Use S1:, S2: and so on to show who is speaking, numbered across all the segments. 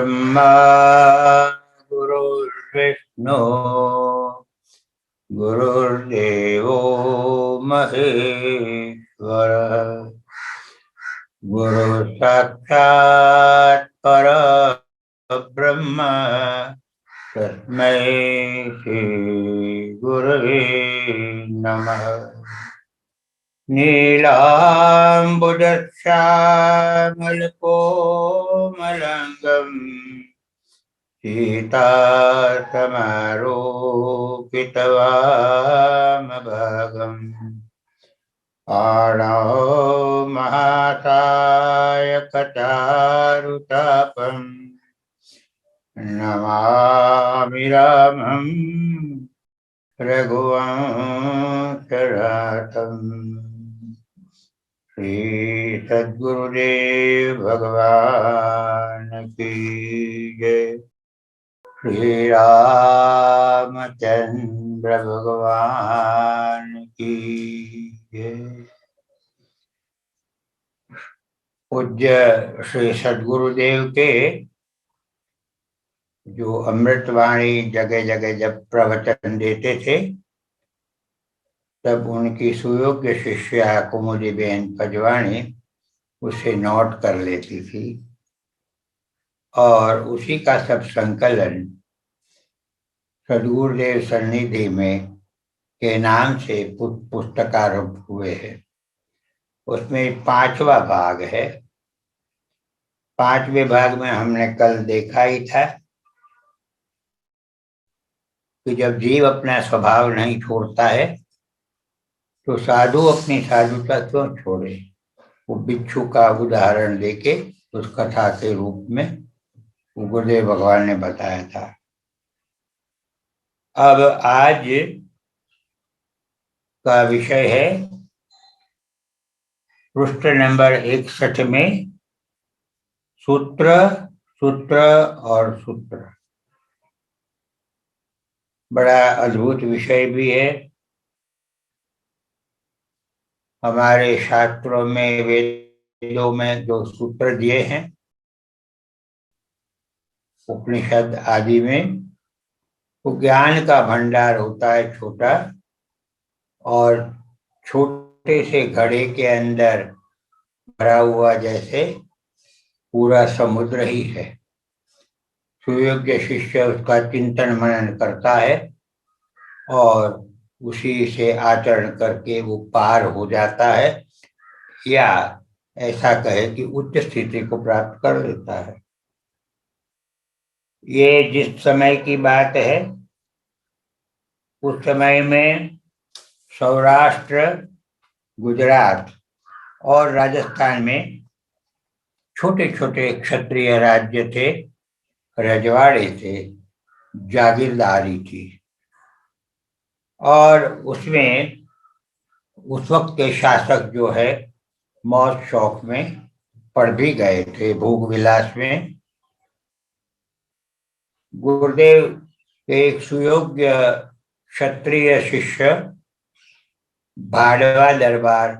S1: ब्रह्मा गुरुर्विष्णु गुरुर्देवो महेश्वर गुरु साक्षात् परब्रह्म तस्मै श्री गुरवे नमः। नीलाम्बुजश्यामलकोमलाङ्गम् सीतासमारोपितवामभागम् आणौ महाकाय कटारुतापम् नमामि रामं रघुवंशरातम्। श्री सद्गुरुदेव भगवान की जय। श्री रामचंद्र भगवान की जय। पूज्य श्री सद्गुरुदेव के जो अमृतवाणी जगह जगह जब प्रवचन देते थे तब उनकी सुयोग्य शिष्या कुमुदी बेन पजवाणी उसे नोट कर लेती थी और उसी का सब संकलन सद्गुरुदेव सन्निधि में के नाम से पुस्तकारूप हुए हैं। उसमें 5वां भाग है। 5वें भाग में हमने कल देखा ही था कि जब जीव अपना स्वभाव नहीं छोड़ता है तो साधु अपनी साधुता क्यों छोड़े। वो बिच्छू का उदाहरण देके उस कथा के रूप में गुरुदेव भगवान ने बताया था। अब आज का विषय है पृष्ठ नंबर 61 में सूत्र सूत्र और सूत्र। बड़ा अद्भुत विषय भी है। हमारे शास्त्रों में वेदों में जो सूत्र दिए हैं उपनिषद आदि में वो ज्ञान का भंडार होता है छोटा, और छोटे से घड़े के अंदर भरा हुआ जैसे पूरा समुद्र ही है। सुयोग्य शिष्य उसका चिंतन मनन करता है और उसी से आचरण करके वो पार हो जाता है, या ऐसा कहे कि उच्च स्थिति को प्राप्त कर लेता है। ये जिस समय की बात है उस समय में सौराष्ट्र, गुजरात और राजस्थान में छोटे छोटे क्षत्रिय राज्य थे, रजवाड़े थे, जागीरदारी थी। और उसमें उस वक्त के शासक जो है मौज शौक में पड़ भी गए थे, भोग विलास में। गुरुदेव के एक सुयोग्य क्षत्रिय शिष्य भाड़वा दरबार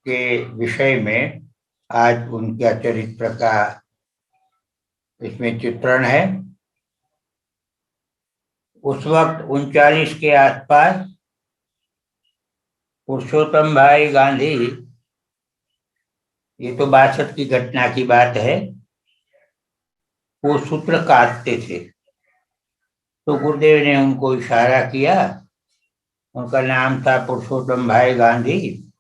S1: के विषय में आज उनका चरित्र का इसमें चित्रण है। उस वक्त 39 के आसपास पुरुषोत्तम भाई गांधी, ये तो 62 की घटना की बात है, वो सूत्र काटते थे। तो गुरुदेव ने उनको इशारा किया। उनका नाम था पुरुषोत्तम भाई गांधी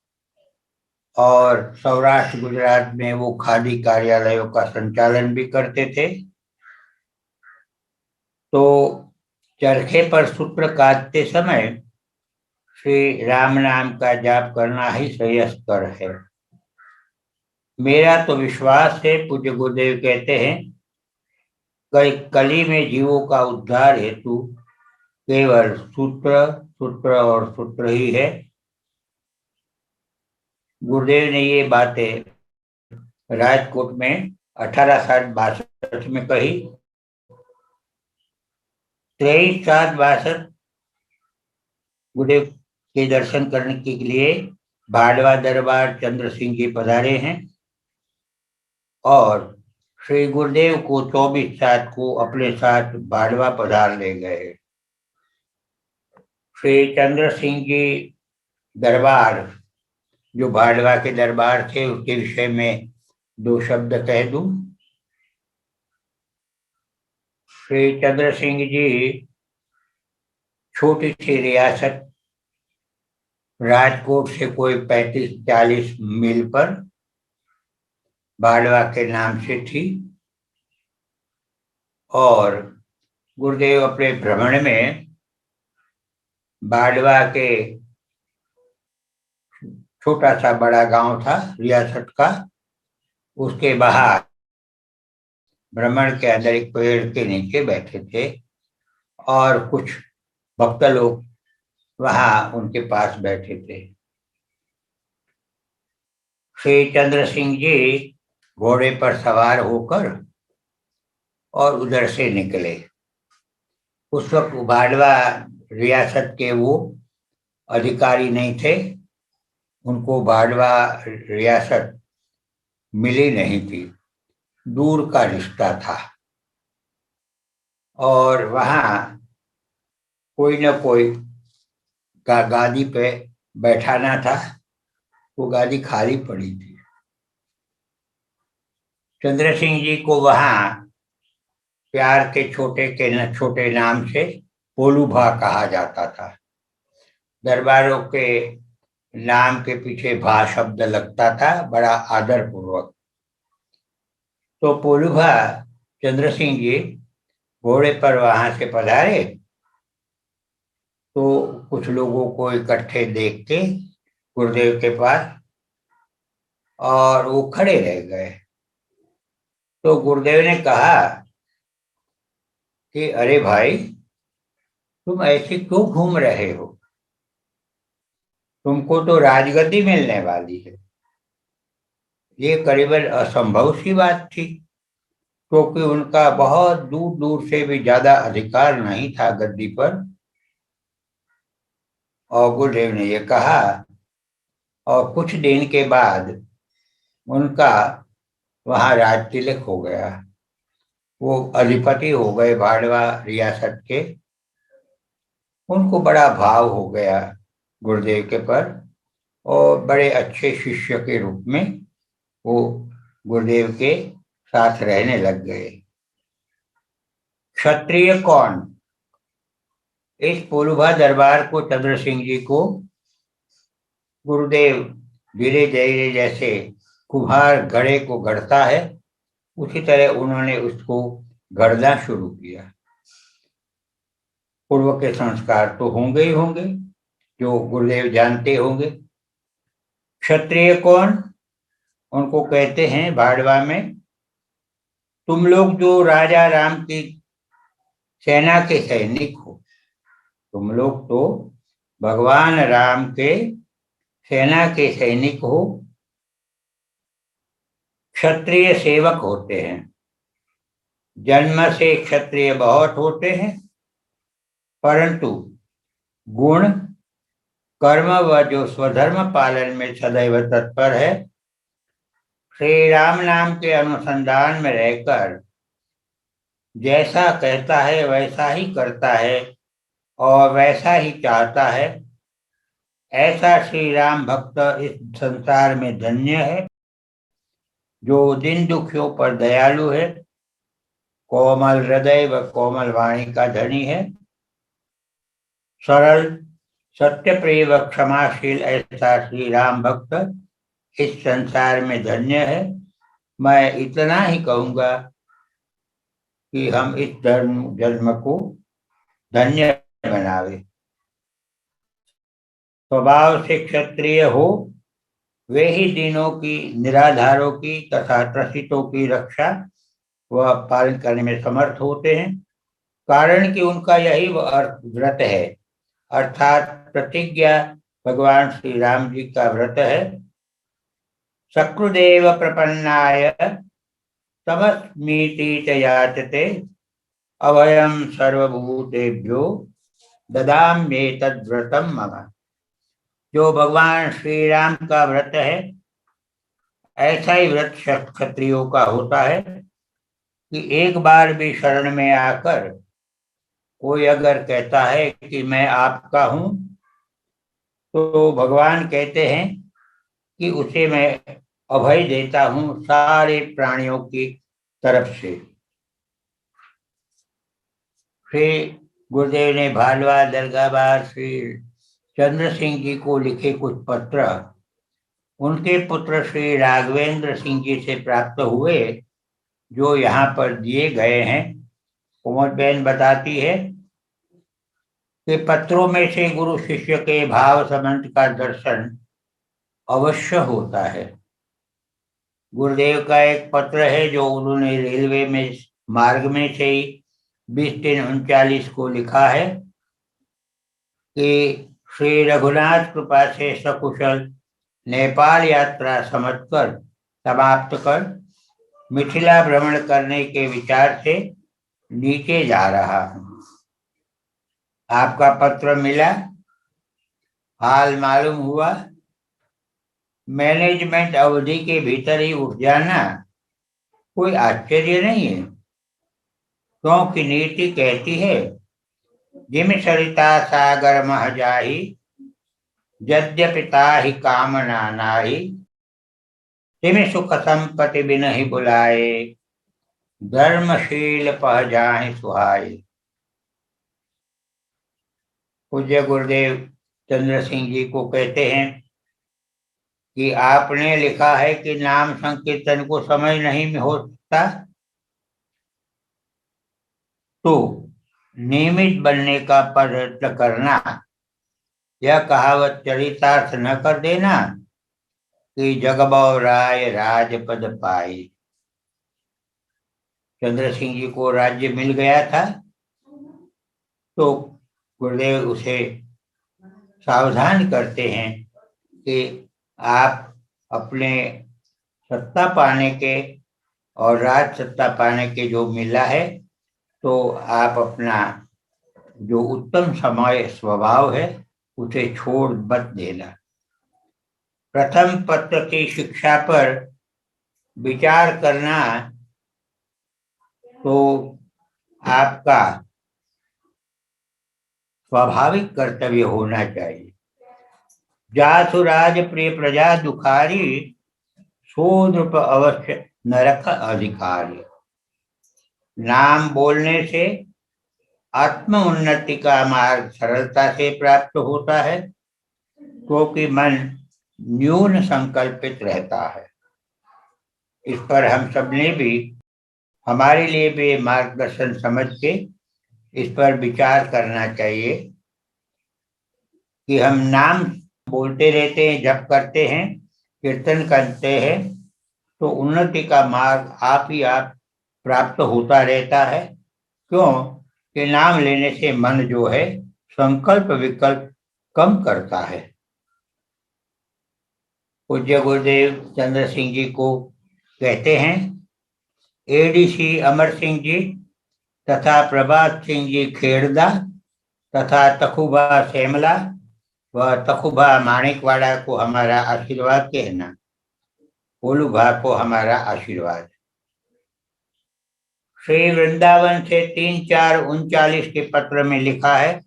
S1: और सौराष्ट्र गुजरात में वो खादी कार्यालयों का संचालन भी करते थे। तो चरखे पर सूत्र काटते समय श्री राम नाम का जाप करना ही श्रेयस्कर है। मेरा तो विश्वास है, पूज्य गुरुदेव कहते हैं, कली में जीवों का उद्धार हेतु केवल सूत्र सूत्र और सूत्र ही है। गुरुदेव ने ये बातें राजकोट में 1862 में कही। 23/7/62 गुरुदेव के दर्शन करने के लिए भाड़वा दरबार चंद्र सिंह जी पधारे हैं और श्री गुरुदेव को 24/7 को अपने साथ बाड़वा पधार ले गए। श्री चंद्र सिंह जी दरबार, जो बाड़वा के दरबार थे, उसके विषय में 2 शब्द कह दूं। श्री चंद्र सिंह जी छोटी सी रियासत, राजकोट से कोई 35-40 मील पर बाड़वा के नाम से थी, और गुरुदेव अपने भ्रमण में बाड़वा के छोटा सा बड़ा गांव था रियासत का, उसके बाहर भ्रमण के अंदर एक पेड़ के नीचे बैठे थे और कुछ भक्त लोग वहां उनके पास बैठे थे। श्री चंद्र सिंह जी घोड़े पर सवार होकर और उधर से निकले। उस वक्त बाड़वा रियासत के वो अधिकारी नहीं थे, उनको बाड़वा रियासत मिली नहीं थी, दूर का रिश्ता था, और वहां कोई न कोई का गादी पे बैठाना था, वो गादी खाली पड़ी थी। चंद्र सिंह जी को वहां प्यार के छोटे नाम से पोलूभा कहा जाता था। दरबारों के नाम के पीछे भा शब्द लगता था, बड़ा आदर पूर्वक। तो पोलूभा चंद्र सिंह जी घोड़े पर वहां से पधारे तो कुछ लोगों को इकट्ठे देख के गुरुदेव के पास, और वो खड़े रह गए। तो गुरुदेव ने कहा कि अरे भाई, तुम ऐसे क्यों घूम रहे हो? तुमको तो राजगद्दी मिलने वाली है। ये करीबन असंभव सी बात थी, क्योंकि उनका बहुत दूर दूर से भी ज्यादा अधिकार नहीं था गद्दी पर। और गुरुदेव ने ये कहा, और कुछ दिन के बाद उनका वहां राज तिलक हो गया, वो अधिपति हो गए बाड़वा रियासत के। उनको बड़ा भाव हो गया गुरुदेव के पर, और बड़े अच्छे शिष्य के रूप में वो गुरुदेव के साथ रहने लग गए। क्षत्रिय कौन? इस पोलूभा दरबार को चंद्र सिंह जी को गुरुदेव धीरे धीरे जैसे कुम्हार घड़े को गढ़ता है, उसी तरह उन्होंने उसको गढ़ना शुरू किया। पूर्व के संस्कार तो होंगे ही होंगे, जो गुरुदेव जानते होंगे। क्षत्रिय कौन? उनको कहते हैं बाड़वा में, तुम लोग जो राजा राम की सेना के सैनिक हो, तुम लोग तो भगवान राम के सेना के सैनिक हो, क्षत्रिय सेवक होते हैं। जन्म से क्षत्रिय बहुत होते हैं, परंतु गुण, कर्म व जो स्वधर्म पालन में सदैव तत्पर है, श्री राम नाम के अनुसंधान में रहकर जैसा कहता है वैसा ही करता है और वैसा ही चाहता है, ऐसा श्री राम भक्त इस संसार में धन्य है, जो दिन दुखियों पर दयालु है, कोमल हृदय व कोमल वाणी का धनी है, सरल, सत्य प्रिय व क्षमाशील ऐसा श्री राम भक्त इस संसार में धन्य है। मैं इतना ही कहूंगा कि हम इस जन्म को धन्य बनावे। स्वभाव से क्षत्रिय हो, वे ही दिनों की, निराधारों की तथा त्रसितों की रक्षा व पालन करने में समर्थ होते हैं, कारण कि उनका यही व्रत है, अर्थात प्रतिज्ञा भगवान श्री राम जी का व्रत है। शक्रुदेव प्रपन्नाय तमस्मीति च याचते, अभयम सर्वभूतेभ्यो ददाम्येतद् व्रतम मम। जो भगवान श्री राम का व्रत है, ऐसा ही व्रत क्षत्रियों का होता है, कि एक बार भी शरण में आकर कोई अगर कहता है कि मैं आपका हूं, तो भगवान कहते हैं कि उसे मैं अभय देता हूं सारे प्राणियों की तरफ से। श्री गुरुदेव ने भालवा दरगाहबार श्री चंद्र सिंह जी को लिखे कुछ पत्र उनके पुत्र श्री राघवेंद्र सिंह जी से प्राप्त हुए, जो यहाँ पर दिए गए हैं। कुमुद बहन बताती है कि पत्रों में से गुरु शिष्य के भाव संबंध का दर्शन अवश्य होता है। गुरुदेव का एक पत्र है जो उन्होंने रेलवे में मार्ग में से ही 20/3/39 को लिखा है कि श्री रघुनाथ कृपा से सकुशल नेपाल यात्रा समाप्त कर मिथिला भ्रमण करने के विचार से नीचे जा रहा हूं। आपका पत्र मिला, हाल मालूम हुआ, मैनेजमेंट अवधि के भीतर ही उठ जाना कोई आश्चर्य नहीं है, क्योंकि नीति कहती है जिम सरिता सागर मह जाहि, यद्यपिता ही कामना नाही, तिम सुख संपत्ति बिन ही बुलाए, धर्मशील पह जाहि सुहाए। पूज्य गुरुदेव चंद्र सिंह जी को कहते हैं कि आपने लिखा है कि नाम संकीर्तन को समय नहीं होता, तो नियमित बनने का प्रयत्न करना। यह कहावत चरितार्थ न कर देना कि जगबौ राय राजपद पाए। चंद्र सिंह जी को राज्य मिल गया था, तो गुरुदेव उसे सावधान करते हैं कि आप अपने सत्ता पाने के और राज सत्ता पाने के जो मिला है, तो आप अपना जो उत्तम समय स्वभाव है उसे छोड़ मत देना। प्रथम पत्र की शिक्षा पर विचार करना तो आपका स्वाभाविक कर्तव्य होना चाहिए। जासु राज प्रिय प्रजा दुखारी, सो नृप अवश्य नरक अधिकारी। नाम बोलने से आत्म उन्नति का मार्ग सरलता से प्राप्त होता है, क्योंकि मन न्यून संकल्पित रहता है। इस पर हम सबने भी, हमारे लिए भी मार्गदर्शन समझ के इस पर विचार करना चाहिए कि हम नाम बोलते रहते हैं, जप करते हैं, कीर्तन करते हैं, तो उन्नति का मार्ग आप ही आप प्राप्त होता रहता है। क्यों कि नाम लेने से मन जो है संकल्प विकल्प कम करता है। पूज्य गुरुदेव चंद्र सिंह जी को कहते हैं, एडीसी अमर सिंह जी तथा प्रभात सिंह जी खेड़दा तथा तखुबा सेमला व तखुबा माणिकवाड़ा को हमारा आशीर्वाद कहना। पोलूभा को हमारा आशीर्वाद। श्री वृंदावन से 3/4/39 के पत्र में लिखा है,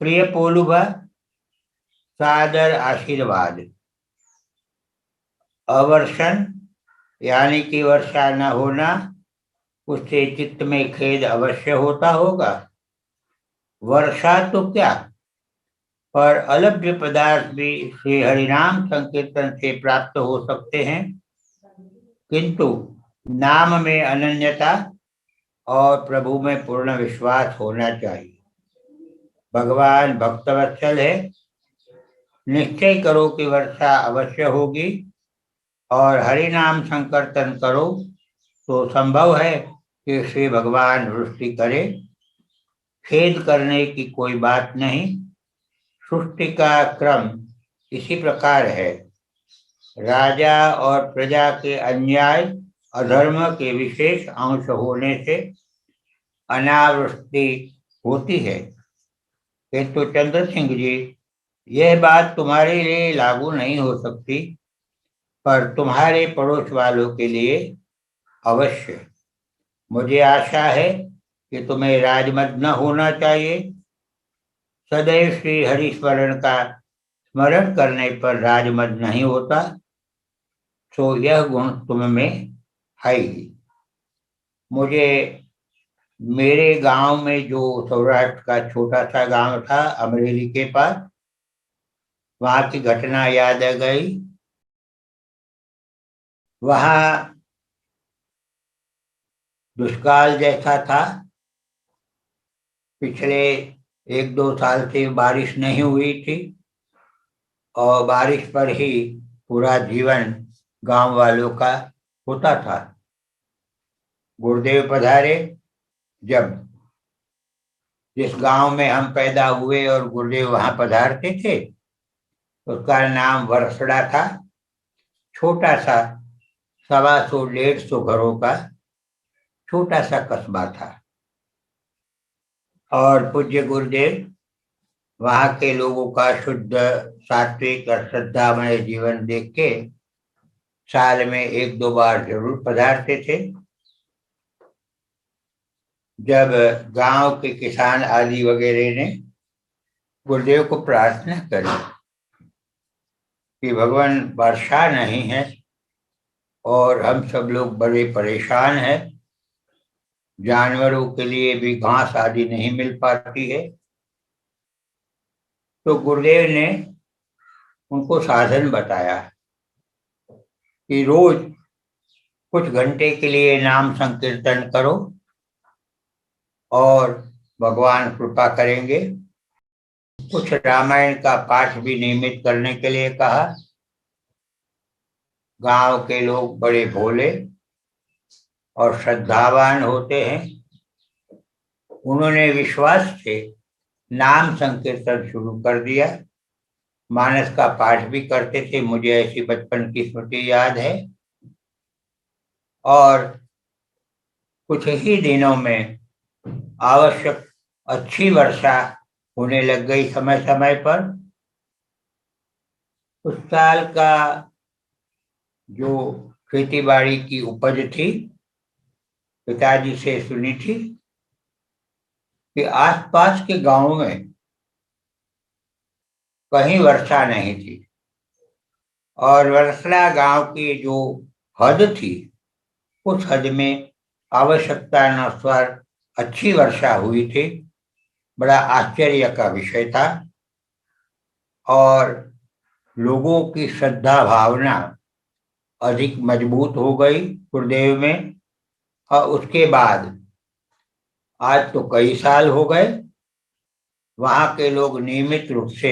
S1: प्रिय पोलूभा, सादर आशीर्वाद। अवर्षण यानी कि वर्षा न होना, उससे चित्त में खेद अवश्य होता होगा। वर्षा तो क्या, पर अलभ्य पदार्थ भी श्री हरिनाम संकीर्तन से प्राप्त हो सकते हैं, किंतु नाम में अनन्यता और प्रभु में पूर्ण विश्वास होना चाहिए। भगवान भक्तवत्सल है, निश्चय करो कि वर्षा अवश्य होगी, और हरि नाम संकीर्तन करो तो संभव है कि श्री भगवान वृष्टि करे। खेद करने की कोई बात नहीं। सृष्टि का क्रम इसी प्रकार है। राजा और प्रजा के अन्याय अधर्म के विशेष अंश होने से अनावृष्टि होती है। किंतु चंद्र सिंह जी, यह बात तुम्हारे लिए लागू नहीं हो सकती, पर तुम्हारे पड़ोस वालों के लिए अवश्य। मुझे आशा है कि तुम्हें राजमद न होना चाहिए। सदैव श्री हरि स्मरण का स्मरण करने पर राजमद नहीं होता, तो यह गुण तुम में है ही। मुझे मेरे गांव में, जो सौराष्ट्र का छोटा सा गांव था अमरेली के पास, वहां की घटना याद आ गई। वहां दुष्काल जैसा था। पिछले 1-2 साल से बारिश नहीं हुई थी और बारिश पर ही पूरा जीवन गांव वालों का होता था। गुरुदेव पधारे। जब जिस गांव में हम पैदा हुए और गुरुदेव वहां पधारते थे, उसका नाम वरसड़ा था। छोटा सा 125-150 घरों का छोटा सा कस्बा था। और पूज्य गुरुदेव वहां के लोगों का शुद्ध, सात्विक और श्रद्धामय जीवन देख के साल में 1-2 बार जरूर पधारते थे। जब गांव के किसान आदि वगैरह ने गुरुदेव को प्रार्थना करी कि भगवान वर्षा नहीं है और हम सब लोग बड़े परेशान हैं, जानवरों के लिए भी घास आदि नहीं मिल पाती है, तो गुरुदेव ने उनको साधन बताया कि रोज कुछ घंटे के लिए नाम संकीर्तन करो और भगवान कृपा करेंगे। कुछ रामायण का पाठ भी नियमित करने के लिए कहा। गांव के लोग बड़े भोले और श्रद्धावान होते हैं। उन्होंने विश्वास से नाम संकीर्तन शुरू कर दिया। मानस का पाठ भी करते थे, मुझे ऐसी बचपन की स्मृति याद है। और कुछ ही दिनों में आवश्यक अच्छी वर्षा होने लग गई समय समय पर। उस साल का जो खेती बाड़ी की उपज थी, पिताजी से सुनी थी कि आसपास के गांवों में कहीं वर्षा नहीं थी और वर्षला गांव की जो हद थी, उस हद में आवश्यकतानुसार अच्छी वर्षा हुई थी। बड़ा आश्चर्य का विषय था और लोगों की श्रद्धा भावना अधिक मजबूत हो गई गुरुदेव में। और उसके बाद आज तो कई साल हो गए, वहां के लोग नियमित रूप से,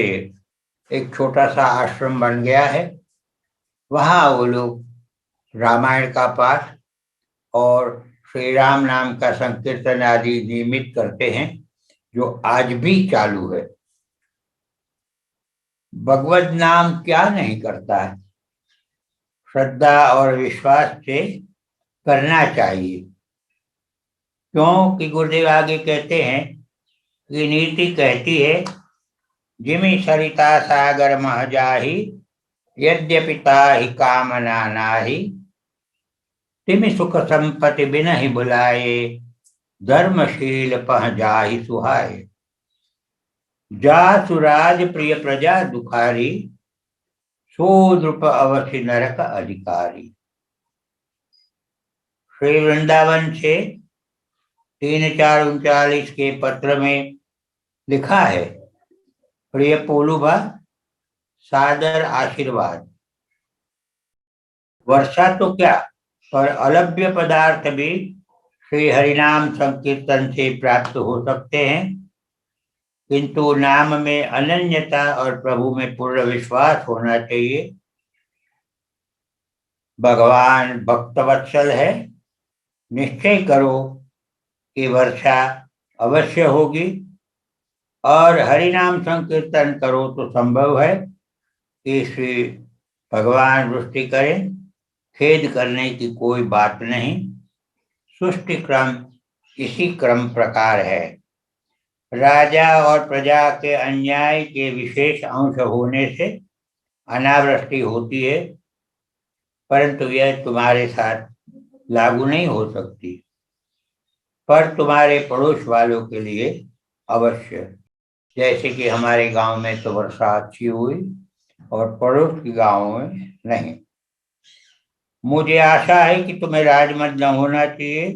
S1: एक छोटा सा आश्रम बन गया है, वहां वो लोग रामायण का पाठ और श्री राम नाम का संकीर्तन आदि नियमित करते हैं, जो आज भी चालू है। भगवत नाम क्या नहीं करता है, श्रद्धा और विश्वास से करना चाहिए। क्योंकि गुरुदेव आगे कहते हैं कि नीति कहती है, जिमि सरिता सागर मह जाहि, यद्यपि ताहि कामना नाहि, तिमि सुख संपत्ति बिनहि बुलाए, धर्मशील पह जाहि सुहाए। जा सुराज प्रिय प्रजा दुखारी, सो द्रुप अवश्य नरक अधिकारी। श्री वृंदावन से 3-4-39 के पत्र में लिखा है, प्रिय पोलुभा, सादर आशीर्वाद। वर्षा तो क्या, पर अलभ्य पदार्थ भी श्री हरिनाम संकीर्तन से प्राप्त हो सकते हैं, किंतु नाम में अनन्यता और प्रभु में पूर्ण विश्वास होना चाहिए। भगवान भक्तवत्सल है, निश्चय करो कि वर्षा अवश्य होगी और हरिनाम संकीर्तन करो तो संभव है कि श्री भगवान वृष्टि करें। खेद करने की कोई बात नहीं। सृष्टि क्रम इसी क्रम प्रकार है। राजा और प्रजा के अन्याय के विशेष अंश होने से अनावृष्टि होती है, परंतु यह तुम्हारे साथ लागू नहीं हो सकती, पर तुम्हारे पड़ोस वालों के लिए अवश्य। जैसे कि हमारे गांव में तो वर्षा अच्छी हुई और पड़ोस के गांव में नहीं। मुझे आशा है कि तुम्हें राजमत न होना चाहिए।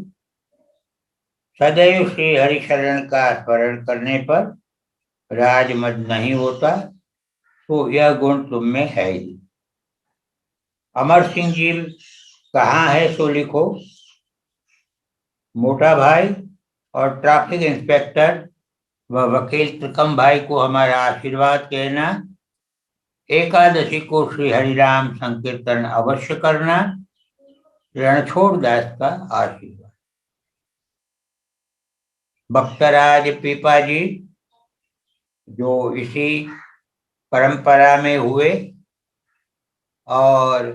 S1: सदैव श्री हरिशरण का स्मरण करने पर राजमत नहीं होता, तो यह गुण तुम में है ही। अमर सिंह जी कहाँ है सो लिखो। मोटा भाई और ट्रैफिक इंस्पेक्टर व वकील त्रिकम भाई को हमारा आशीर्वाद कहना। एकादशी को श्री हरिराम संकीर्तन अवश्य करना। रणछोड़ दास का आशीर्वाद। भक्तराज पीपा जी, जो इसी परंपरा में हुए और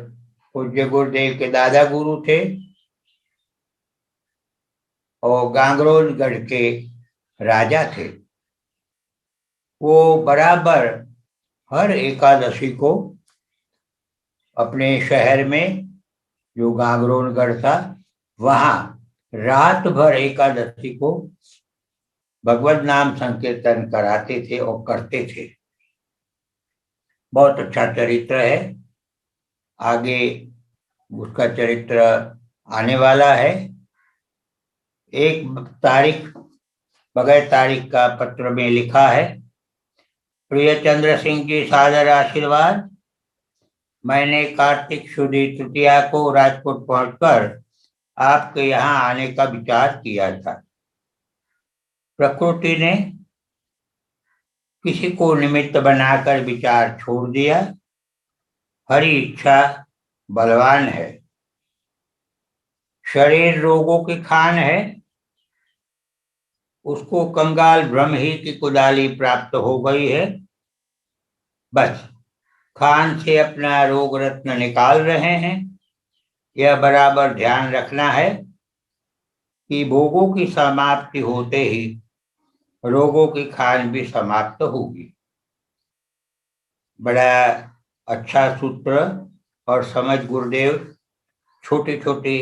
S1: पूज्य गुरुदेव के दादा गुरु थे और गांगरोलगढ़ के राजा थे, वो बराबर हर एकादशी को अपने शहर में, जो गांगरोलगढ़ था, वहां रात भर एकादशी को भगवत नाम संकीर्तन कराते थे और करते थे। बहुत अच्छा चरित्र है, आगे उसका चरित्र आने वाला है। एक तारीख, बगैर तारीख का पत्र में लिखा है, प्रिय चंद्र सिंह जी, सादर आशीर्वाद। मैंने कार्तिक शुद्ध तृतीया को राजकोट पहुंचकर आपके यहाँ आने का विचार किया था। प्रकृति ने किसी को निमित्त बनाकर विचार छोड़ दिया। हरी इच्छा बलवान है। शरीर रोगों की खान है, उसको कंगाल ब्रह्म ही की कुदाली प्राप्त हो गई है। बस खान से अपना रोग रत्न निकाल रहे हैं। यह बराबर ध्यान रखना है कि भोगों की समाप्ति होते ही रोगों की खान भी समाप्त होगी। बड़ा अच्छा सूत्र और समझ गुरुदेव छोटे छोटे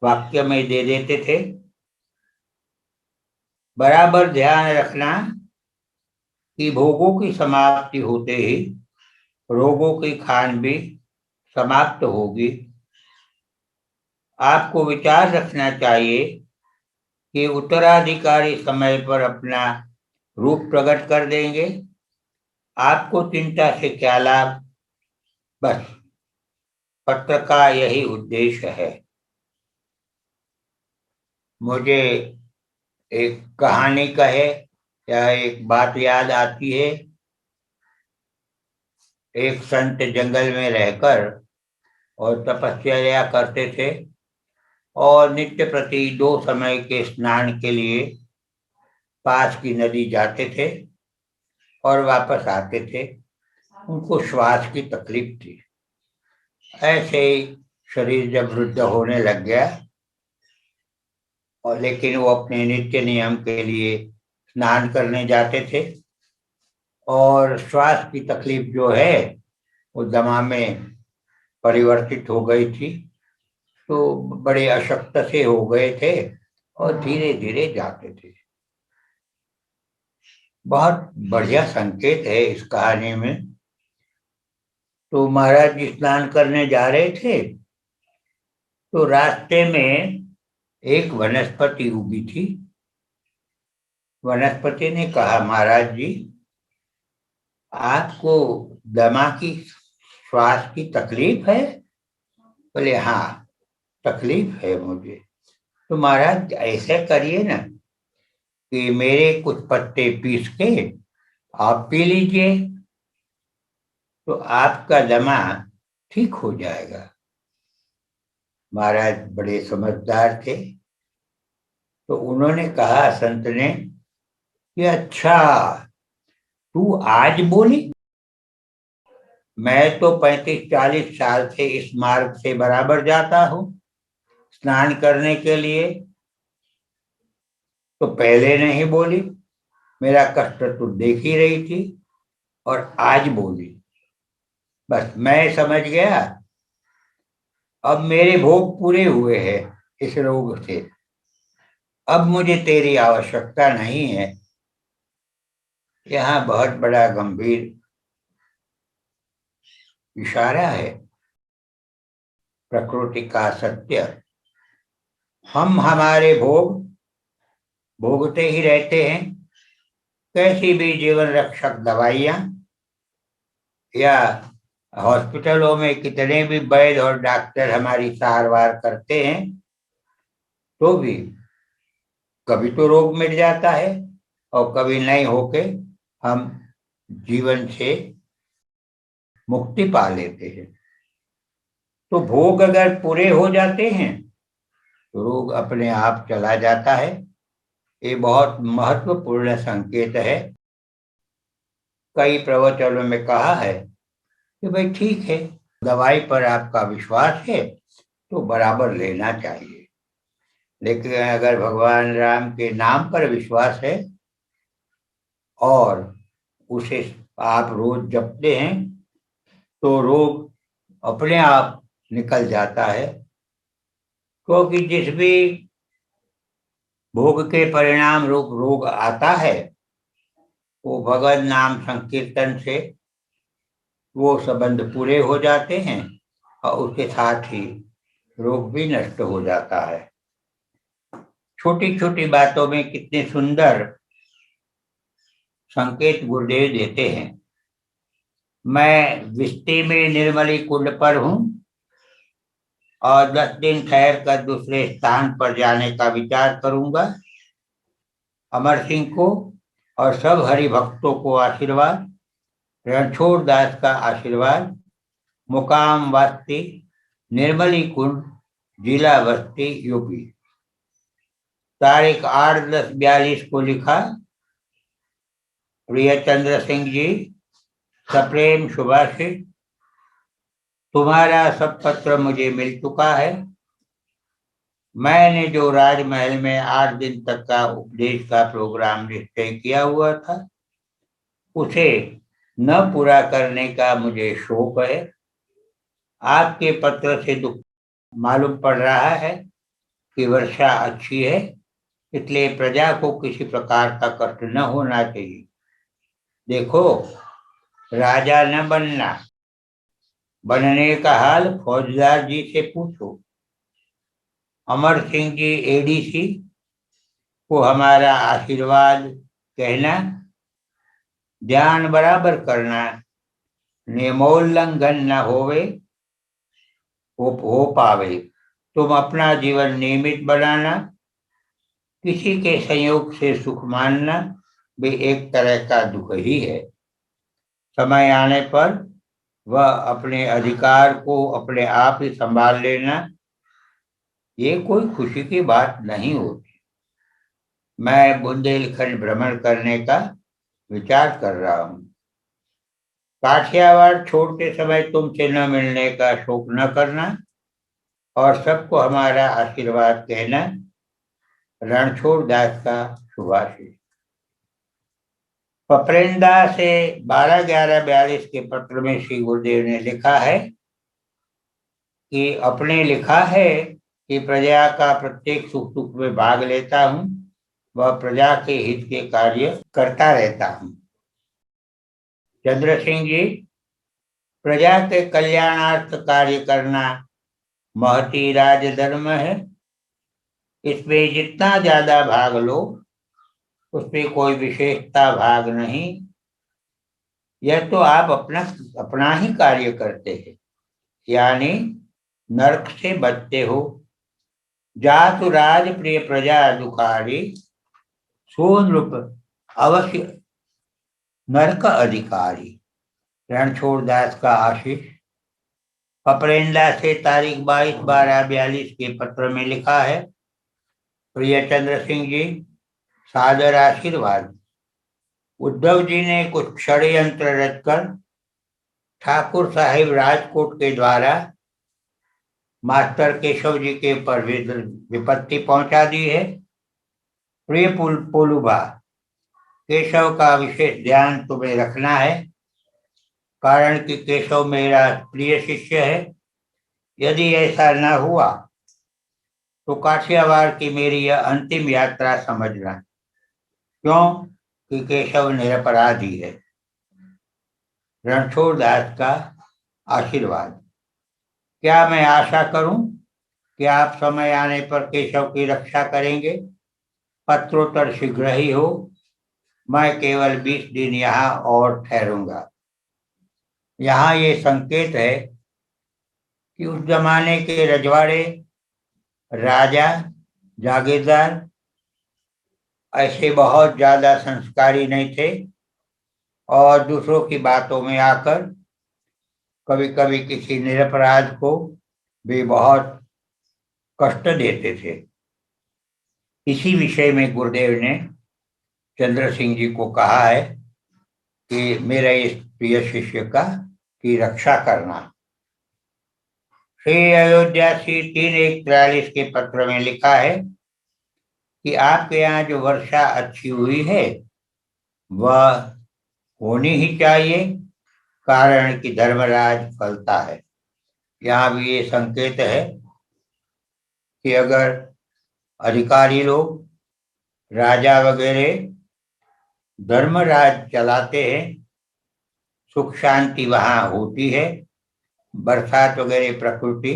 S1: वाक्य में दे देते थे। बराबर ध्यान रखना कि भोगों की समाप्ति होते ही रोगों की खान भी समाप्त होगी। आपको विचार रखना चाहिए कि उत्तराधिकारी समय पर अपना रूप प्रकट कर देंगे। आपको चिंता से क्या लाभ। बस पत्र का यही उद्देश्य है। मुझे एक कहानी कहे या एक बात याद आती है। एक संत जंगल में रहकर और तपस्या करते थे और नित्य प्रति 2 समय के स्नान के लिए पास की नदी जाते थे और वापस आते थे। उनको श्वास की तकलीफ थी। ऐसे ही शरीर जब वृद्ध होने लग गया, और लेकिन वो अपने नित्य नियम के लिए स्नान करने जाते थे और श्वास की तकलीफ जो है वो दमा में परिवर्तित हो गई थी, तो बड़े अशक्त से हो गए थे और धीरे धीरे जाते थे। बहुत बढ़िया संकेत है इस कहानी में। तो महाराज जी स्नान करने जा रहे थे, तो रास्ते में एक वनस्पति उगी थी। वनस्पति ने कहा, महाराज जी, आपको दमा की श्वास की तकलीफ है? बोले, हाँ तकलीफ है मुझे। तो महाराज ऐसा करिए ना कि मेरे कुछ पत्ते पीस के आप पी लीजिए, तो आपका दमा ठीक हो जाएगा। महाराज बड़े समझदार थे, तो उन्होंने कहा संत ने कि अच्छा, तू आज बोली? मैं तो 35-40 साल से इस मार्ग से बराबर जाता हूँ स्नान करने के लिए, तो पहले नहीं बोली। मेरा कष्ट तो देख ही रही थी और आज बोली। बस मैं समझ गया अब मेरे भोग पूरे हुए हैं इस रोग से, अब मुझे तेरी आवश्यकता नहीं है। यहाँ बहुत बड़ा गंभीर इशारा है, प्रकृति का सत्य। हम हमारे भोग भोगते ही रहते हैं, कैसी भी जीवन रक्षक दवाइयां या हॉस्पिटलों में कितने भी वैद्य और डॉक्टर हमारी सारवार करते हैं, तो भी कभी तो रोग मिट जाता है और कभी नहीं होके हम जीवन से मुक्ति पा लेते हैं। तो भोग अगर पूरे हो जाते हैं तो रोग अपने आप चला जाता है। ये बहुत महत्वपूर्ण संकेत है। कई प्रवचनों में कहा है कि भाई ठीक है, दवाई पर आपका विश्वास है तो बराबर लेना चाहिए, लेकिन अगर भगवान राम के नाम पर विश्वास है और उसे आप रोज जपते हैं तो रोग अपने आप निकल जाता है। क्योंकि जिस भी भोग के परिणाम रूप रोग आता है वो भगवत नाम संकीर्तन से वो संबंध पूरे हो जाते हैं और उसके साथ ही रोग भी नष्ट हो जाता है। छोटी छोटी बातों में कितने सुंदर संकेत गुरुदेव देते हैं। मैं विस्ती में निर्मली कुंड पर हूँ और 10 दिन ठहर कर दूसरे स्थान पर जाने का विचार करूंगा। अमर सिंह को और सब हरि भक्तों को आशीर्वाद। रणछोड़ दास का आशीर्वाद। मुकाम वास्ती निर्मली कुंड, जिला बस्ती, यूपी। तारीख 8/10/42 को लिखा। प्रिय चंद्र सिंह जी, सप्रेम शुभाशीष, तुम्हारा सब पत्र मुझे मिल चुका है। मैंने जो राजमहल में 8 दिन तक का उपदेश का प्रोग्राम निश्चय किया हुआ था उसे न पूरा करने का मुझे शोक है। आपके पत्र से दुख मालूम पड़ रहा है कि वर्षा अच्छी है, इसलिए प्रजा को किसी प्रकार का कष्ट न होना चाहिए। देखो, राजा न बनना, बनने का हाल फौजदार जी से पूछो। अमर सिंह जी एडीसी को हमारा आशीर्वाद कहना, ध्यान बराबर करना, नियमोल्लंघन न हो पावे। तुम अपना जीवन नियमित बनाना, किसी के संयोग से सुख मानना भी एक तरह का दुख ही है। समय आने पर वह अपने अधिकार को अपने आप ही संभाल लेना, ये कोई खुशी की बात नहीं होती। मैं बुंदेलखंड भ्रमण करने का विचार कर रहा हूँ। काठियावाड़ छोड़ते समय तुमसे न मिलने का शोक न करना और सबको हमारा आशीर्वाद कहना। रणछोड़ दास का शुभाशीष। पपरेंदा से 12/11/42 के पत्र में श्री गुरुदेव ने लिखा है कि अपने लिखा है कि प्रजा का प्रत्येक सुख दुख में भाग लेता हूँ, वह प्रजा के हित के कार्य करता रहता हूँ। चंद्र सिंह जी, प्रजा के कल्याणार्थ कार्य करना महती राज धर्म है। इसमें जितना ज्यादा भाग लो उसमें कोई विशेषता भाग नहीं। यह तो आप अपना ही कार्य करते हैं, यानी नरक से बचते हो। जातु राज प्रिय प्रजा दुखारी, सोन रूप अवश्य नरक अधिकारी। रणछोड़ दास का आशीष। पपरेंदा से तारीख 22/12/42 के पत्र में लिखा है। प्रिय चंद्र सिंह जी, सादर आशीर्वाद। उद्धव जी ने कुछ षड्यंत्र रचकर ठाकुर साहिब राजकोट के द्वारा मास्टर केशव जी के ऊपर विपत्ति पहुंचा दी है। प्रिय पोलूबा, केशव का विशेष ध्यान तुम्हें रखना है, कारण कि केशव मेरा प्रिय शिष्य है। यदि ऐसा न हुआ तो काठियावाड़ की मेरी यह अंतिम यात्रा समझना। क्यों कि केशव निरपराधी है। रणछोड़ दास का आशीर्वाद। क्या मैं आशा करूं कि आप समय आने पर केशव की रक्षा करेंगे? पत्रोत्तर शीघ्र ही हो। मैं केवल 20 दिन यहाँ और ठहरूंगा। यहाँ ये संकेत है कि उस जमाने के रजवाड़े, राजा, जागीरदार ऐसे बहुत ज्यादा संस्कारी नहीं थे और दूसरों की बातों में आकर कभी कभी किसी निरपराध को भी बहुत कष्ट देते थे। इसी विषय में गुरुदेव ने चंद्र सिंह जी को कहा है कि मेरे इस प्रिय शिष्य का की रक्षा करना। श्री अयोध्या श्री 3:143 के पत्र में लिखा है कि आपके यहाँ जो वर्षा अच्छी हुई है वह होनी ही चाहिए, कारण कि धर्मराज फलता है। यहाँ भी ये संकेत है कि अगर अधिकारी लोग, राजा वगैरह धर्मराज चलाते हैं, सुख शांति वहां होती है, बरसात वगैरह प्रकृति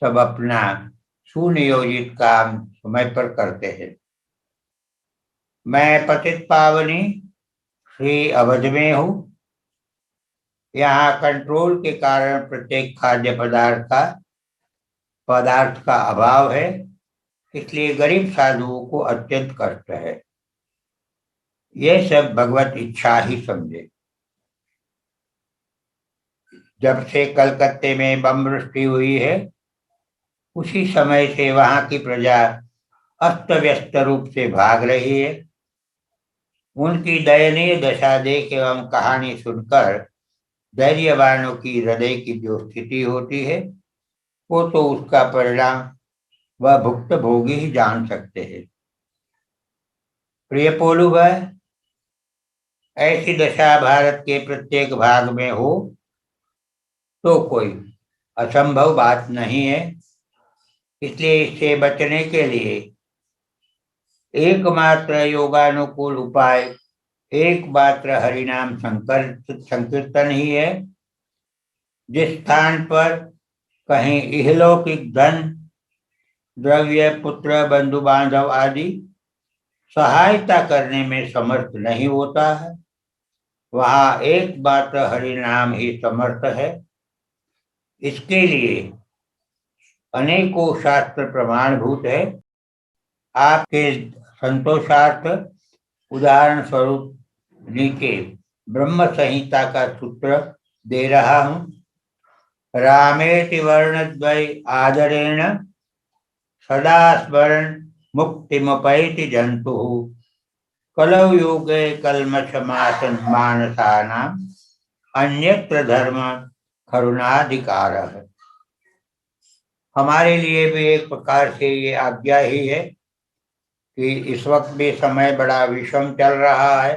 S1: सब अपना सुनियोजित काम समय पर करते हैं। मैं पतित पावनी श्री अवध में हूँ। यहाँ कंट्रोल के कारण प्रत्येक खाद्य पदार्थ का अभाव है, इसलिए गरीब साधुओं को अत्यंत कष्ट है। यह सब भगवत इच्छा ही समझे। जब से कलकत्ते में बम वृष्टि हुई है उसी समय से वहां की प्रजा अस्त व्यस्त रूप से भाग रही है। उनकी दयनीय दशा देख एवं कहानी सुनकर धैर्यवानों की हृदय की जो स्थिति होती है वो तो उसका परिणाम वह भुक्त भोगी ही जान सकते हैं। प्रिय पोलू भाई, ऐसी दशा भारत के प्रत्येक भाग में हो तो कोई असंभव बात नहीं है। इसलिए इससे बचने के लिए एकमात्र योगानुकूल उपाय एकमात्र हरिनाम संकीर्तन ही है। जिस स्थान पर कहीं इहलौकिक धन, द्रव्य, पुत्र, बंधु बांधव आदि सहायता करने में समर्थ नहीं होता है वहां एकमात्र हरिनाम ही समर्थ है। इसके लिए अनेकों शास्त्र प्रमाणभूत है। आपके संतोषार्थ उदाहरण स्वरूप नीचे ब्रह्म संहिता का सूत्र दे रहा हूं। रामेति वर्णद्वय आदरेण सदा स्मरण मुक्तिमुपैति जंतु कलौ योगे कल्मष मानसानाम अन्यत्र धर्म करुणाधिकार है। हमारे लिए भी एक प्रकार से ये आज्ञा ही है कि इस वक्त भी समय बड़ा विषम चल रहा है,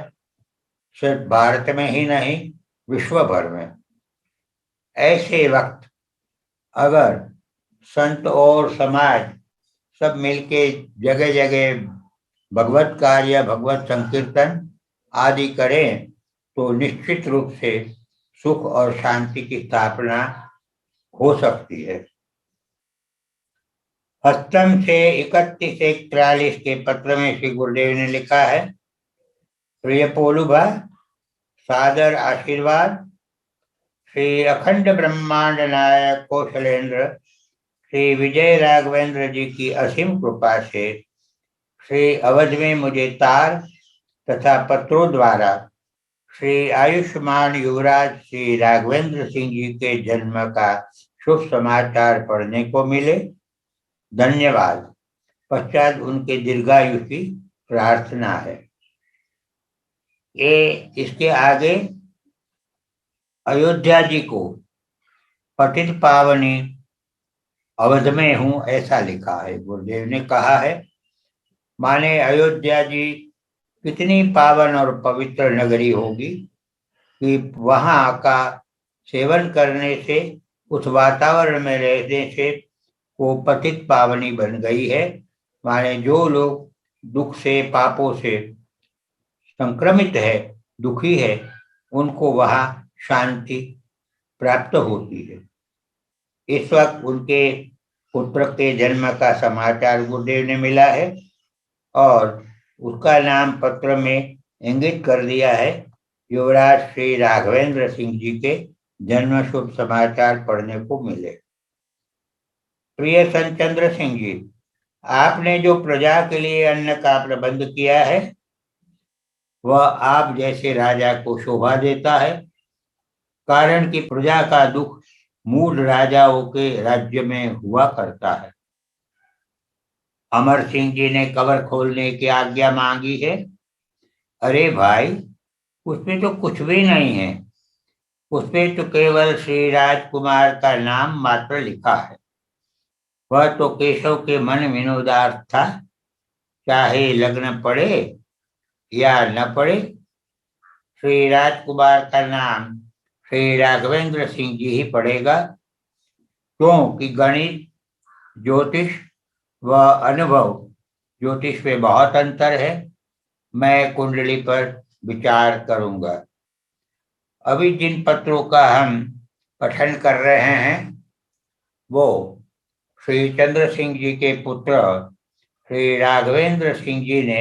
S1: सिर्फ भारत में ही नहीं विश्व भर में। ऐसे वक्त अगर संत और समाज सब मिलके जगह जगह भगवत कार्य, भगवत संकीर्तन आदि करें तो निश्चित रूप से सुख और शांति की स्थापना हो सकती है। हस्तम से 31:143 के पत्र में श्री गुरुदेव ने लिखा है, प्रिय पोलुभा, सादर आशीर्वाद। श्री अखंड ब्रह्मांड नायक कौशलेंद्र श्री विजय राघवेंद्र जी की असीम कृपा से श्री अवध में मुझे तार तथा पत्रों द्वारा श्री आयुष्मान युवराज श्री राघवेंद्र सिंह जी के जन्म का शुभ समाचार पढ़ने को मिले। धन्यवाद। पश्चात उनके दीर्घायु की प्रार्थना है। ये इसके आगे अयोध्या जी को पतित पावनी अवध में हूं ऐसा लिखा है। गुरुदेव ने कहा है, माने अयोध्या जी कितनी पावन और पवित्र नगरी होगी कि वहां का सेवन करने से उस वातावरण में रहने से वो पतित पावनी बन गई है। माने जो लोग दुख से, पापों से संक्रमित है, दुखी है, उनको वहां शांति प्राप्त होती है। इस वक्त उनके पुत्र के जन्म का समाचार गुरुदेव ने मिला है और उसका नाम पत्र में इंगित कर दिया है। युवराज श्री राघवेंद्र सिंह जी के जन्म शुभ समाचार पढ़ने को मिले। प्रिय संत चंद्र सिंह जी, आपने जो प्रजा के लिए अन्न का प्रबंध किया है वह आप जैसे राजा को शोभा देता है। कारण कि प्रजा का दुख मूल राजाओं के राज्य में हुआ करता है। अमर सिंह जी ने कवर खोलने की आज्ञा मांगी है। अरे भाई, उसमें तो कुछ भी नहीं है। उसमें तो केवल श्री राजकुमार का नाम मात्र लिखा है। वह तो केशव के मन विनोदार्थ था। चाहे लग्न पड़े या न पड़े, श्री राजकुमार का नाम श्री राघवेंद्र सिंह जी ही पड़ेगा। क्योंकि गणित, ज्योतिष व अनुभव, ज्योतिष में बहुत अंतर है। मैं कुंडली पर विचार करूंगा। अभी जिन पत्रों का हम पठन कर रहे हैं वो श्री चंद्र सिंह जी के पुत्र श्री राघवेंद्र सिंह जी ने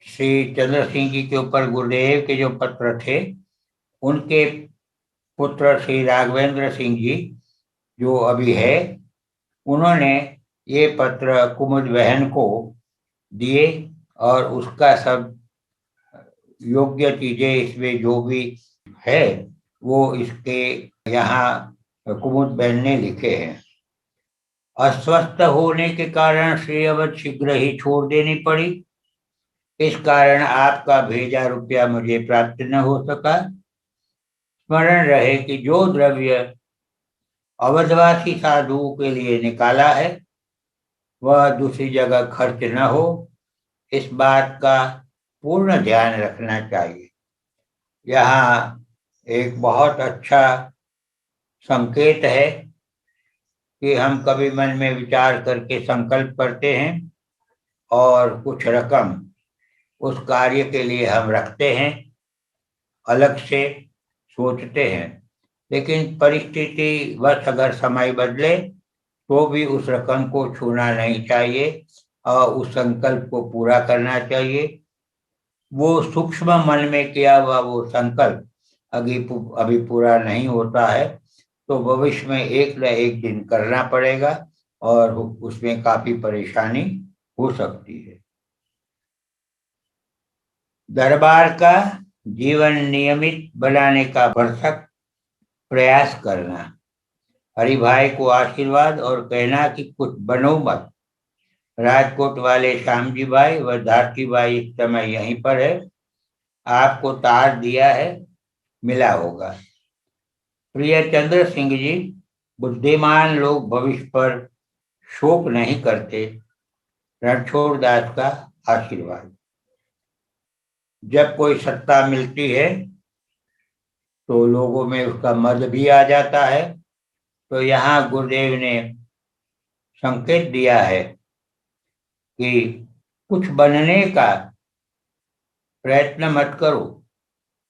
S1: श्री चंद्र सिंह जी के ऊपर गुरुदेव के जो पत्र थे, उनके पुत्र श्री राघवेंद्र सिंह जी जो अभी है, उन्होंने ये पत्र कुमुद बहन को दिए और उसका सब योग्य चीजें इसमें जो भी है वो इसके यहाँ कुमुद बहन ने लिखे हैं। अस्वस्थ होने के कारण श्री अवध शीघ्र ही छोड़ देनी पड़ी। इस कारण आपका भेजा रुपया मुझे प्राप्त न हो सका। स्मरण रहे कि जो द्रव्य अवधवासी साधुओं के लिए निकाला है वह दूसरी जगह खर्च न हो, इस बात का पूर्ण ध्यान रखना चाहिए। यहाँ एक बहुत अच्छा संकेत है कि हम कभी मन में विचार करके संकल्प करते हैं और कुछ रकम उस कार्य के लिए हम रखते हैं, अलग से सोचते हैं, लेकिन परिस्थिति वश अगर समय बदले तो भी उस रकम को छूना नहीं चाहिए और उस संकल्प को पूरा करना चाहिए। वो सूक्ष्म मन में किया हुआ वो संकल्प अभी पूरा नहीं होता है तो भविष्य में एक न एक दिन करना पड़ेगा और उसमें काफी परेशानी हो सकती है। दरबार का जीवन नियमित बनाने का भरसक प्रयास करना। हरि भाई को आशीर्वाद और कहना कि कुछ बनो मत। राजकोट वाले श्यामजी भाई व धारती भाई इस समय यहीं पर है। आपको तार दिया है, मिला होगा। प्रिय चंद्र सिंह जी, बुद्धिमान लोग भविष्य पर शोक नहीं करते। रणछोड़ दास का आशीर्वाद। जब कोई सत्ता मिलती है तो लोगों में उसका मद भी आ जाता है। तो यहाँ गुरुदेव ने संकेत दिया है कि कुछ बनने का प्रयत्न मत करो।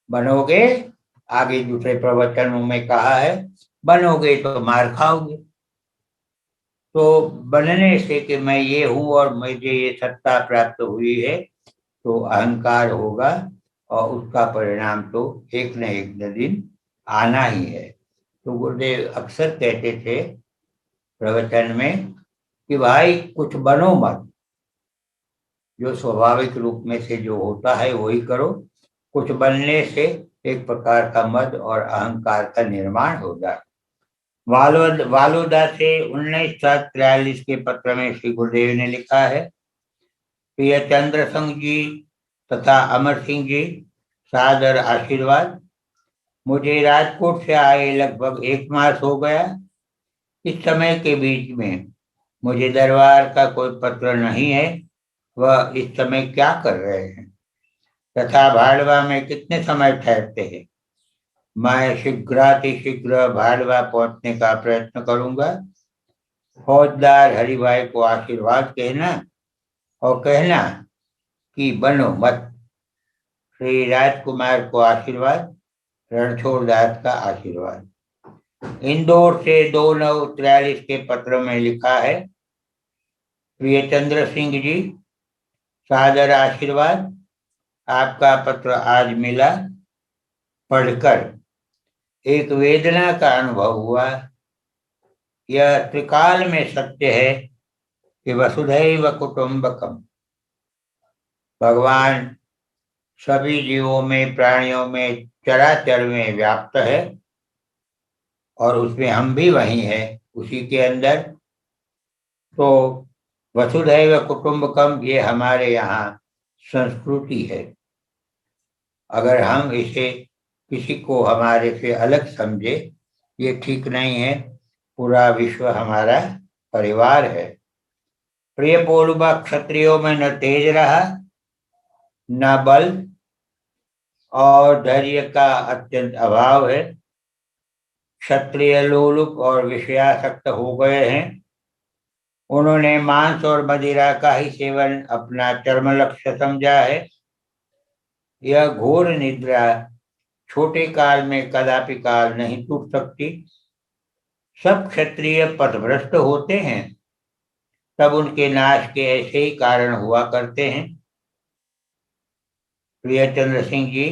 S1: बनोगे, आगे दूसरे प्रवचनों में कहा है, बनोगे तो मार खाओगे। तो बनने से कि मैं ये हूं और मुझे ये सत्ता प्राप्त हुई है तो अहंकार होगा और उसका परिणाम तो एक न एक दिन आना ही है। तो गुरुदेव अक्सर कहते थे प्रवचन में कि भाई कुछ बनो मत, जो स्वाभाविक रूप में से जो होता है वही करो। कुछ बनने से एक प्रकार का मद और अहंकार का निर्माण होगा। वालोदा से 1943 के पत्र में श्री गुरुदेव ने लिखा है, प्रिय चंद्र सिंह जी तथा अमर सिंह जी, सादर आशीर्वाद। मुझे राजकोट से आए लगभग 1 मास हो गया। इस समय के बीच में मुझे दरबार का कोई पत्र नहीं है। वह इस समय क्या कर रहे हैं तथा भाड़वा में कितने समय ठहरते हैं? मैं शीघ्रातिशीघ्र भाडवा पहुंचने का प्रयत्न करूंगा। फौजदार हरिभाई को आशीर्वाद कहना और कहना कि बनो मत। श्री राजकुमार को आशीर्वाद। रणछोड़ दास का आशीर्वाद। इंदौर से 2/9/43 के पत्र में लिखा है, प्रिय चंद्र सिंह जी, सादर आशीर्वाद। आपका पत्र आज मिला। पढ़कर एक वेदना का अनुभव हुआ। यह त्रिकाल में सत्य है कि वसुधैव कुटुंबकम। भगवान सभी जीवों में, प्राणियों में, चराचर में व्याप्त है और उसमें हम भी वही हैं, उसी के अंदर। तो वसुधैव कुटुंबकम ये हमारे यहाँ संस्कृति है। अगर हम इसे किसी को हमारे से अलग समझे, ये ठीक नहीं है। पूरा विश्व हमारा परिवार है। प्रिय पोलुबा, क्षत्रियों में न तेज रहा न बल और धैर्य का अत्यंत अभाव है। क्षत्रिय लोलुप और विषयासक्त हो गए हैं। उन्होंने मांस और मदिरा का ही सेवन अपना चरम लक्ष्य समझा है। यह घोर निद्रा छोटे काल में कदापि काल नहीं टूट सकती। सब क्षत्रिय पथभ्रष्ट होते हैं, तब उनके नाश के ऐसे ही कारण हुआ करते हैं। प्रिय चंद्र सिंह जी,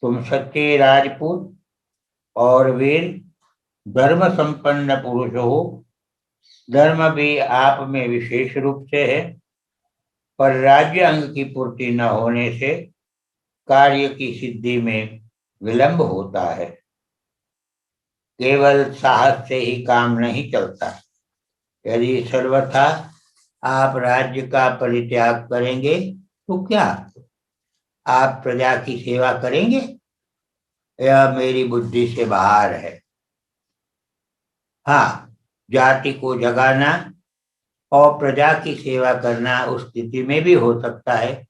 S1: तुम सच्चे राजपूत और वीर धर्म संपन्न पुरुष हो। धर्म भी आप में विशेष रूप से है, पर राज्य अंग की पूर्ति न होने से कार्य की सिद्धि में विलंब होता है। केवल साहस से ही काम नहीं चलता। यदि सर्वथा आप राज्य का परित्याग करेंगे तो क्या आप प्रजा की सेवा करेंगे? यह मेरी बुद्धि से बाहर है। हाँ, जाति को जगाना और प्रजा की सेवा करना उस स्थिति में भी हो सकता है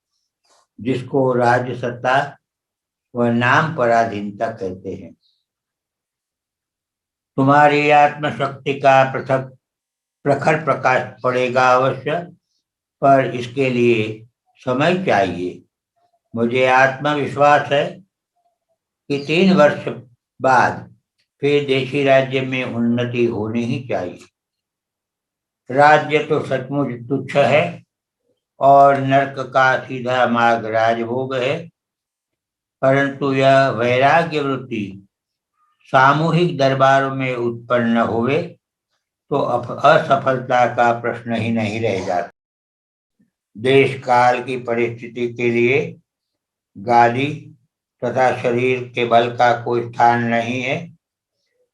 S1: जिसको राज्य सत्ता व नाम पराधीनता कहते हैं। तुम्हारी आत्मशक्ति का पृथक प्रखर प्रकाश पड़ेगा अवश्य, पर इसके लिए समय चाहिए। मुझे आत्मविश्वास है कि 3 वर्ष बाद फिर देशी राज्य में उन्नति होनी ही चाहिए। राज्य तो सचमुच तुच्छ है और नरक का सीधा मार्ग राजभोग है, परंतु यह वैराग्य वृत्ति सामूहिक दरबारों में उत्पन्न हुए तो असफलता का प्रश्न ही नहीं रह जाता। देश काल की परिस्थिति के लिए गादी तथा शरीर के बल का कोई स्थान नहीं है।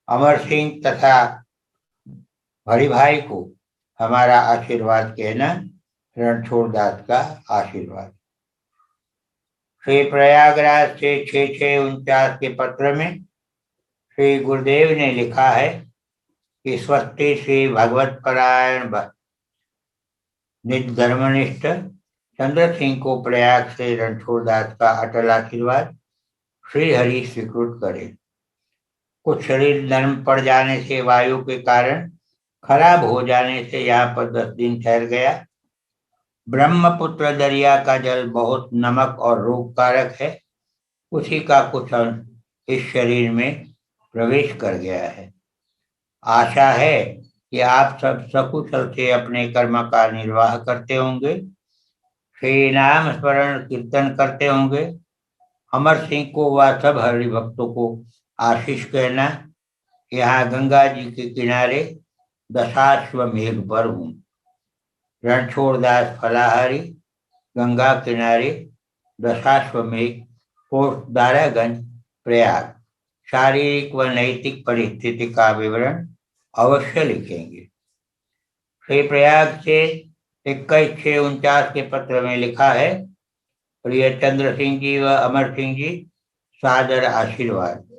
S1: अमर सिंह तथा हरिभाई को हमारा आशीर्वाद कहना। रणछोड़ दास का आशीर्वाद। श्री प्रयागराज से 6/6/49 के पत्र में श्री गुरुदेव ने लिखा है कि स्वस्ति श्री भगवत परायण निज धर्मनिष्ठ चंद्र सिंह को प्रयाग से रणछोड़ दास का अटल आशीर्वाद श्री हरि स्वीकृत करे। कुछ शरीर नर्म पड़ जाने से, वायु के कारण खराब हो जाने से यहाँ पर 10 दिन ठहर गया। ब्रह्मपुत्र दरिया का जल बहुत नमक और रोगकारक है, उसी का कुछ अंश इस शरीर में प्रवेश कर गया है। आशा है कि आप सब सकुशल से अपने कर्म का निर्वाह करते होंगे, श्री नाम स्मरण कीर्तन करते होंगे। अमर सिंह को व सब हरि भक्तों को आशीष कहना। यहाँ गंगा जी के किनारे दशाश्वमेघ पर हूँ। रणछोड़ दास फलाहारी, गंगा किनारे, दशाश्वमेघ, पोस्ट दारागंज, प्रयाग। शारीरिक व नैतिक परिस्थिति का विवरण अवश्य लिखेंगे। श्री प्रयाग से 21/6/49 के पत्र में लिखा है, प्रिय चंद्र सिंह जी व अमर सिंह जी, सादर आशीर्वाद।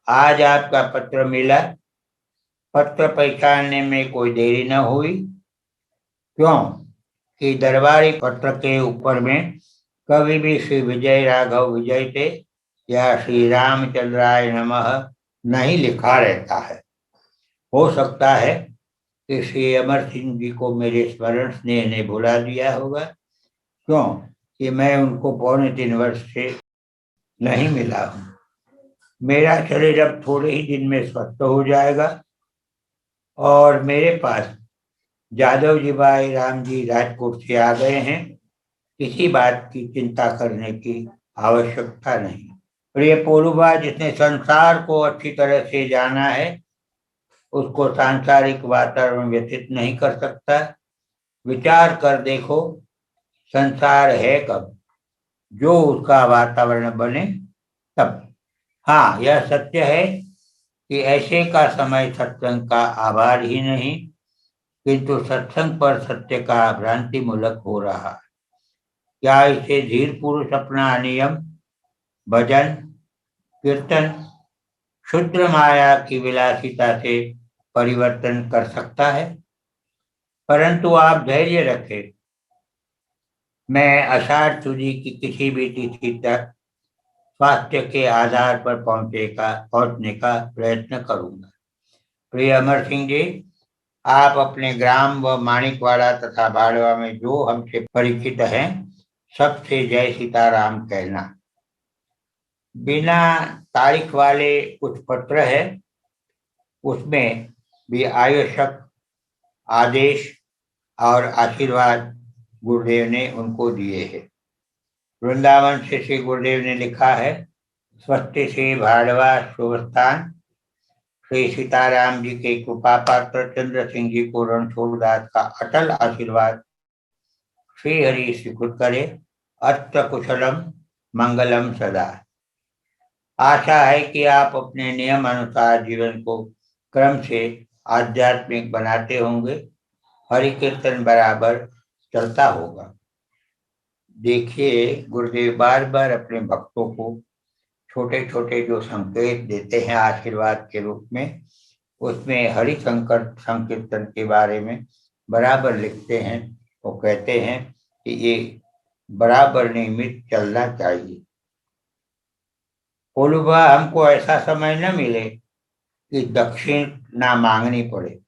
S1: आज आपका पत्र मिला। पत्र पहचानने में कोई देरी न हुई, क्यों कि दरबारी पत्र के ऊपर में कभी भी श्री विजय राघव विजय थे या श्री रामचंद्राय नमः नहीं लिखा रहता है। हो सकता है कि श्री अमर सिंह जी को मेरे स्मरण स्नेह ने भुला दिया होगा, क्यों कि मैं उनको 3.25 वर्ष से नहीं मिला हूं। मेरा शरीर अब थोड़े ही दिन में स्वस्थ हो जाएगा और मेरे पास जादव जी भाई राम जी राजकोट से आ गए हैं। किसी बात की चिंता करने की आवश्यकता नहीं। प्रिय पोलूबा, जिसने संसार को अच्छी तरह से जाना है उसको सांसारिक वातावरण व्यतीत नहीं कर सकता। विचार कर देखो, संसार है कब? जो उसका वातावरण बने तब। हाँ, यह सत्य है कि ऐसे का समय सत्संग का आभार ही नहीं, किंतु सत्संग पर सत्य का भ्रांति मूलक हो रहा है। क्या इसे धीर पुरुष अपना नियम, भजन, कीर्तन, क्षुद्र माया की विलासिता से परिवर्तन कर सकता है? परंतु आप धैर्य रखें, मैं आषाढ़ सुदी की किसी भी तिथि तक स्वास्थ्य के आधार पर पहुंचने का प्रयत्न करूंगा। प्रिय अमर सिंह जी, आप अपने ग्राम व माणिकवाड़ा तथा भाड़वा में जो हमसे परिचित हैं, सबसे जय सीताराम कहना। बिना तारीख वाले कुछ पत्र है, उसमें भी आवश्यक आदेश और आशीर्वाद गुरुदेव ने उनको दिए हैं। वृंदावन से श्री गुरुदेव ने लिखा है, स्वस्ति से भाड़वा शुभस्थान। श्री सीताराम जी के कृपा पात्र चंद्र सिंह जी को रणछोड़दास का अटल आशीर्वाद श्री हरि स्वीकृत करे। अस्त कुशलम मंगलम सदा। आशा है कि आप अपने नियम अनुसार जीवन को क्रम से आध्यात्मिक बनाते होंगे। हरि कीर्तन बराबर चलता होगा। देखिए, गुरुदेव बार बार अपने भक्तों को छोटे छोटे जो संकेत देते हैं आशीर्वाद के रूप में, उसमें हरि शंकर संकीर्तन के बारे में बराबर लिखते हैं। वो कहते हैं कि ये बराबर नियमित चलना चाहिए। पोलूबा, हमको ऐसा समय न मिले कि दक्षिण ना मांगनी पड़े।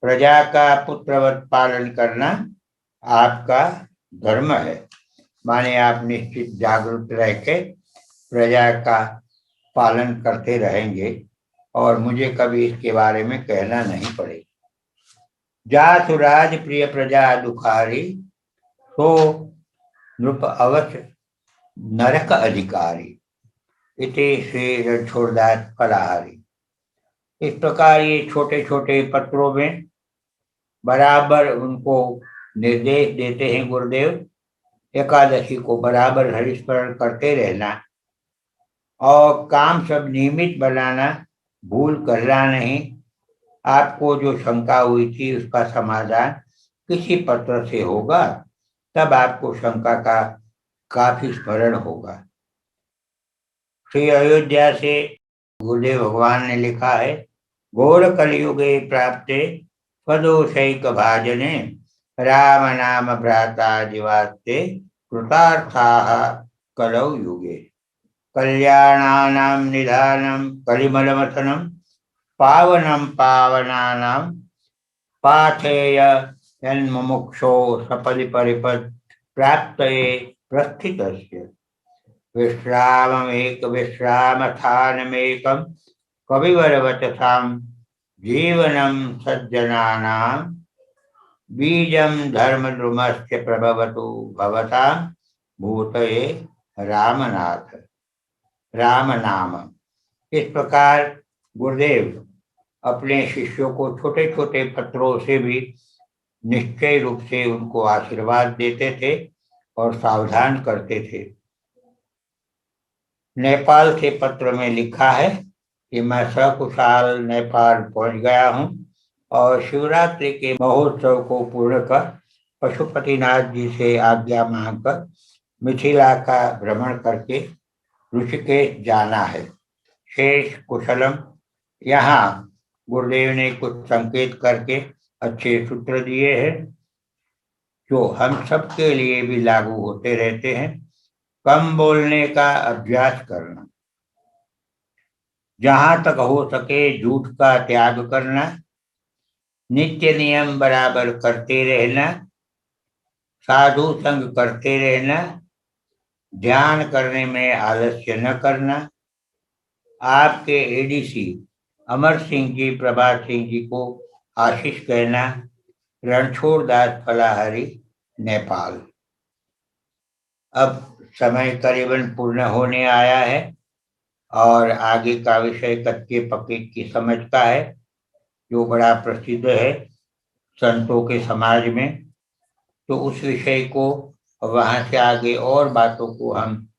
S1: प्रजा का पुत्रवत पालन करना आपका धर्म है। माने आप निश्चित जागरूक रह के प्रजा का पालन करते रहेंगे और मुझे कभी इसके बारे में कहना नहीं पड़ेगा। जासु राज प्रिय प्रजा दुखारी, तो नृप अवश्य नरक अधिकारी। इति श्री रणछोड़दास फलाहारी। इस प्रकार ये छोटे छोटे पत्रों में बराबर उनको निर्देश देते हैं गुरुदेव, एकादशी को बराबर हरिस्मरण करते रहना और काम सब नियमित बनाना, भूल करना नहीं। आपको जो शंका हुई थी उसका समाधान किसी पत्र से होगा, तब आपको शंका का काफी स्मरण होगा। श्री अयोध्या से गुरुदेव भगवान ने लिखा है, घोर कलयुगे प्राप्ते स्वदोषैक भाजने, राम नाम भ्राता जीवास्ते कृतार्थाः कलौ युगे। कल्याणानां निधानं कलिमलमथनं पावनं पावनानां पाथेय यन्मुमुक्षो सपदि परिपद प्राप्तये प्रस्थितस्य। विश्राममेक विश्रामस्थानमेकं कविवरवचसां जीवनं सज्जनानां बीजं धर्मद्रुमस्य प्रभवतु भवतां भूतये रामनाथ राम नाम। इस प्रकार गुरुदेव अपने शिष्यों को छोटे छोटे पत्रों से भी निश्चय रूप से उनको आशीर्वाद देते थे और सावधान करते थे। नेपाल से पत्र में लिखा है कि मैं सकुशल नेपाल पहुंच गया हूं और शिवरात्रि के महोत्सव को पूर्ण कर पशुपतिनाथ जी से आज्ञा मांगकर मिथिला का भ्रमण करके ऋषिकेश जाना है। शेष कुशलम। यहाँ गुरुदेव ने कुछ संकेत करके अच्छे सूत्र दिए हैं जो हम सबके लिए भी लागू होते रहते हैं। कम बोलने का अभ्यास करना, जहां तक हो सके झूठ का त्याग करना, नित्य नियम बराबर करते रहना, साधु संग करते रहना, ध्यान करने में आलस्य न करना। आपके एडीसी अमर सिंह जी, प्रभात सिंह जी को आशीष कहना। रणछोड़ दास फलाहारी, नेपाल। अब समय करीबन पूर्ण होने आया है और आगे का विषय कच्चे पक्के की समझ का है, जो बड़ा प्रसिद्ध है संतों के समाज में। तो उस विषय को वहां से आगे और बातों को हम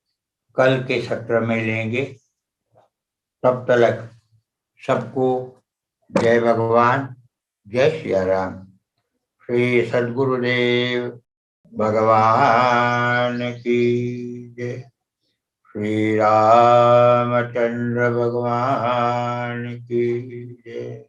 S1: कल के सत्र में लेंगे। तब तक सबको जय भगवान, जय सिया राम। श्री सद्गुरुदेव भगवान की जय। श्री रामचंद्र भगवान की जय।